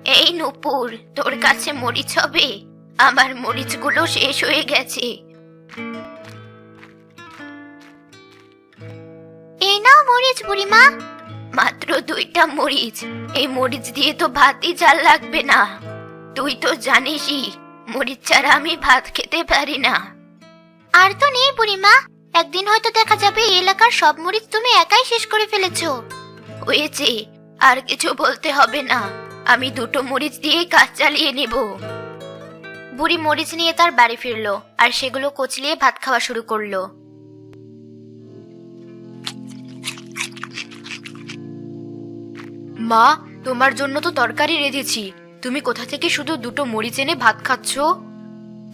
এই নূপুর, তোর কাছে মরিচ হবে? আমার মরিচগুলো শেষ হয়ে গেছে। এই নাও মরিচ বুড়িমা। মাত্র 2টা মরিচ? এই মরিচ দিয়ে তো ভাতই চাল লাগবে না। তুই তো জানিসই মরিচ ছাড়া আমি ভাত খেতে পারি না। আর তো নেই বুড়িমা, একদিন হয়তো দেখা যাবে এই এলাকার সব মরিচ তুমি একাই শেষ করে ফেলেছো। হয়েছে, আর কিছু বলতে হবে না। আমি 2টো মরিচ দিয়ে কাজ চালিয়ে নেব। বুড়ি মরিচ নিয়ে তার বাড়ি ফিরলো আর সেগুলো কচলিয়ে ভাত খাওয়া শুরু করলো। মা, তোমার জন্য তো তরকারি রেঁধেছি, তুমি কোথা থেকে শুধু 2টো মরিচ এনে ভাত খাচ্ছ?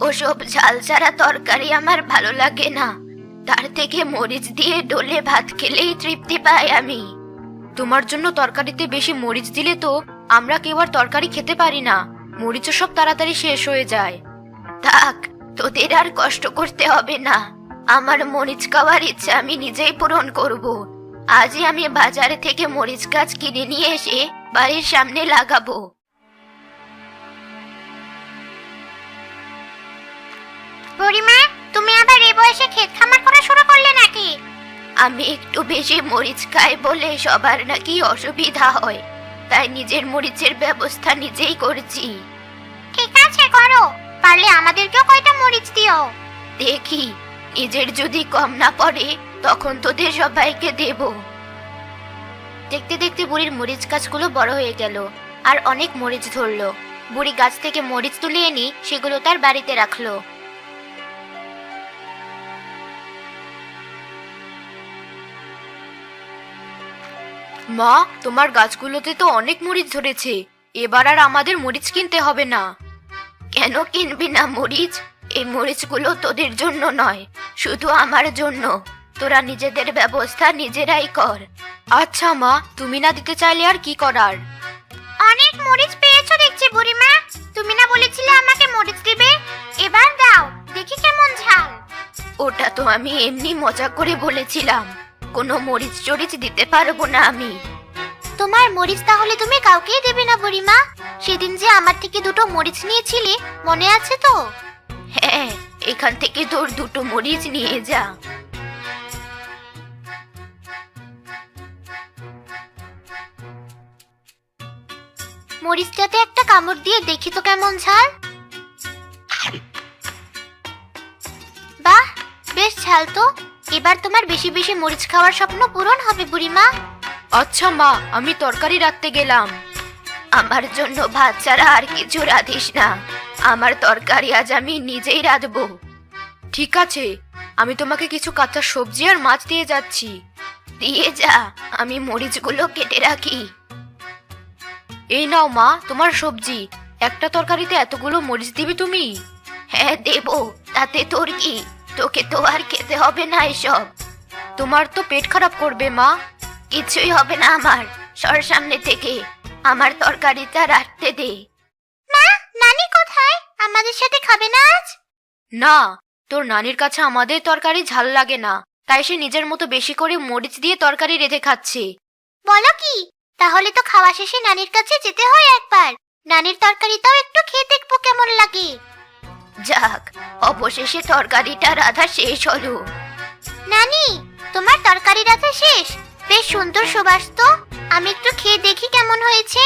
ওসব ঝাল ছাড়া তরকারি আমার ভালো লাগে না। তার থেকে মরিচ দিয়ে ডলে ভাত খেলেই তৃপ্তি পাই আমি। তোমার জন্য তরকারিতে বেশি মরিচ দিলে তো আমরা কেউ আর তরকারি খেতে পারি না, মরিচও সব তাড়াতাড়ি শেষ হয়ে যায়। থাক, তোদের আর কষ্ট করতে হবে না। আমার মরিচ খাওয়ার ইচ্ছা আমি নিজেই পূরণ করব। আজই আমি বাজারে থেকে মরিচ গাছ কিনে নিয়ে এসে বাড়ির সামনে লাগাবো। বুড়িমা, তুমি আবার এই বয়সে ক্ষেত খামার করা শুরু করলে নাকি? আমি একটু বেশি মরিচ খাই বলে সবার নাকি অসুবিধা হয়, তাই নিজের মরিচের ব্যবস্থা নিজেই করছি। ঠিক আছে, করো। পারলে আমাদেরকেও কয়টা মরিচ দিও। দেখি, নিজের যদি কম না পড়ে তখন তোদের সবাইকে দেব। দেখতে দেখতে বুড়ির মরিচ গাছগুলো বড় হয়ে গেল আর অনেক মরিচ ধরলো। বুড়ি গাছ থেকে মরিচ তুলে এনে সেগুলো তার বাড়িতে রাখলো। মা, তোমার গাছগুলোতে তো অনেক মরিচ ধরেছে, এবার আর আমাদের মরিচ কিনতে হবে না। কেন কিনবি না মরিচ? এই মরিচগুলো তোদের জন্য নয়, শুধু আমার জন্য। তোরা নিজেদের ব্যবস্থা নিজেরাই কর। আচ্ছা মা, তুমি না দিতে চাইলে আর কি করার। অনেক মরিচ পেয়েছো দেখছি বুড়িমা। তুমি না বলেছিলে আমাকে মরিচ দিবে? এবার দাও, দেখি কেমন ঝাল। ওটা তো আমি এমনি মজা করে বলেছিলাম, কোনো মরিচ টরিচ দিতে পারবো না আমি। তোমার মরিচ তাহলে তুমি কাউকেই দেবে না বুড়িমা? সেদিন যে আমার থেকে 2টো মরিচ নিয়েছিলে, মনে আছে তো? হ্যাঁ, এখান থেকে তোর 2টো মরিচ নিয়ে যা। মরিচটাতে একটা কামড় দিয়ে দেখি তো কেমন ঝাল। বাহ, বেশ ঝাল তো। এবার তোমার বেশি বেশি মরিচ খাওয়ার স্বপ্ন পূরণ হবে বুড়িমা। আচ্ছা মা, আমি তরকারি রাখতে গেলাম। আমার জন্য ভাত ছাড়া আর কিছু রাঁধিস না, আমার তরকারি আজ আমি নিজেই রাঁধবো। ঠিক আছে, আমি তোমাকে কিছু কাঁচা সবজি আর মাছ দিয়ে যাচ্ছি। দিয়ে যা, আমি মরিচগুলো কেটে রাখি। এই নাও মা, তোমার সবজি। একটা তরকারিতে এতগুলো মরিচ দিবি তুমি? হ্যাঁ দেব, তাতে তোর কি? তোকে তো আর খেতে হবে না এসব। তোমার তো পেট খারাপ করবে মা। কিছুই হবে না আমার, সর সামনে থেকে। আমার তরকারিটা রাখতে দে। মা, নানি কোথায়? আমাদের সাথে খাবে না আজ? না, তোর নানির কাছে আমাদের তরকারি ঝাল লাগে না, তাই সে নিজের মতো বেশি করে মরিচ দিয়ে তরকারি রেঁধে খাচ্ছে। বলো কি? তাহলে তো খাওয়া শেষে নানির কাছে যেতে হয় একবার। নানির তরকারিটাও একটু খেয়ে দেখবো কেমন লাগে। যাক, অবশেষে তরকারিটা রাধা শেষ হলো। নানি, তোমার তরকারি রাধা শেষ? বেশ সুন্দর সুবাস তো। আমি একটু খেয়ে দেখি কেমন হয়েছে।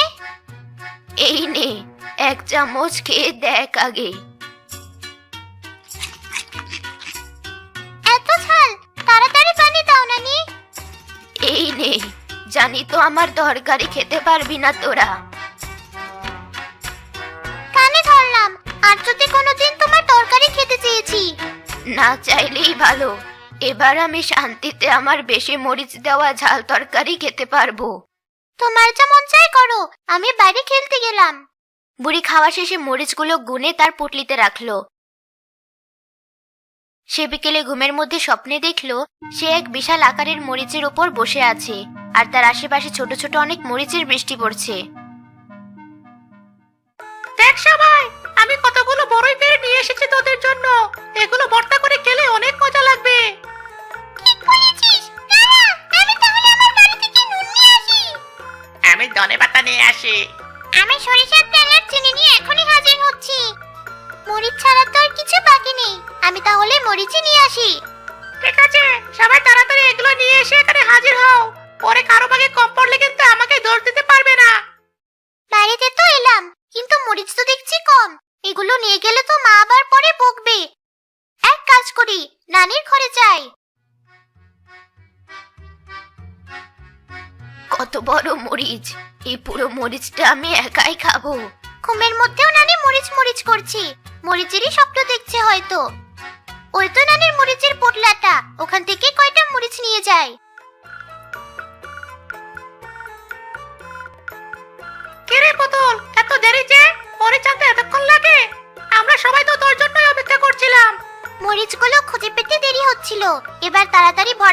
এই নে, 1 চামচ খেয়ে দেখ আগে। এত ঝাল? তাড়াতাড়ি পানি দাও নানি। এই নে, জানি তো আমার তরকারি খেতে পারবি না তোরা। কানে ধরলাম, আর যদি কোনোদিন তোমার তরকারি খেতে চেয়েছি। না চাইলেই ভালো, এবার আমি শান্তিতে আমার বেশি মরিচ দেওয়া ঝাল তরকারি খেতে পারবো। তোমার যা মন চাই করো, আমি বাইরে খেলতে গেলাম। বুড়ি খাওয়া শেষে মরিচগুলো গুনে তার পুটলিতে রাখলো। সে বিকেলে ঘুমের মধ্যে স্বপ্নে দেখলো সে এক বিশাল আকারের মরিচের উপর বসে আছে আর তার আশেপাশে ছোট ছোট অনেক মরিচের বৃষ্টি পড়ছে। দেখ সবাই, আমি কতগুলো বড়ই পেড়ে নিয়ে এসেছি তোদের জন্য। এগুলো ভর্তা করে খেলে অনেক মজা লাগবে। ঠিক বলেছিস, দাঁড়া, আমি তাহলে আমার বাড়ি থেকে নুন নিয়ে আসি। আমি ধনেপাতা নিয়ে আসি। আমি সরিষার তেল আর চিনি নিয়ে এখনই হাজির হচ্ছি। মরিচ ছাড়া তো আর কিছু বাকি নেই, আমি তাহলে মরিচই নিয়ে আসি। ঠিক আছে, সবাই তাড়াতাড়ি এগুলো নিয়ে এসে এখানে হাজির হও। পরে কারো ভাগে কম পড়লে কিন্তু আমাকে দোষ দিতে পারবে না। বাড়িতে তো এলাম, কিন্তু মরিচ তো দেখছি কম। এগুলো নিয়ে গেলে তো মা আবার পরে বকবে। এক কাজ করি, নানির ঘরে যাই। কত বড় মরিচ! এই পুরো মরিচটা আমি একাই খাবো। ঘুমের মধ্যেও নানি মরিচ মরিচ করছে। মরিচেরই স্বপ্ন দেখছে হয়তো। ওই তো নানির মরিচের পোটলাটা, ওখান থেকে কয়টা মরিচ নিয়ে যায়। কে রে পুতুল, এত দেরি যে? মরিচ আনতে এতক্ষণ লাগে? আমরা সবাই তো তোর জন্যই অপেক্ষা করছিলাম। মরিচগুলো খুঁজে পেতে দেরি হচ্ছিল, এবার তাড়াতাড়ি ভর্তা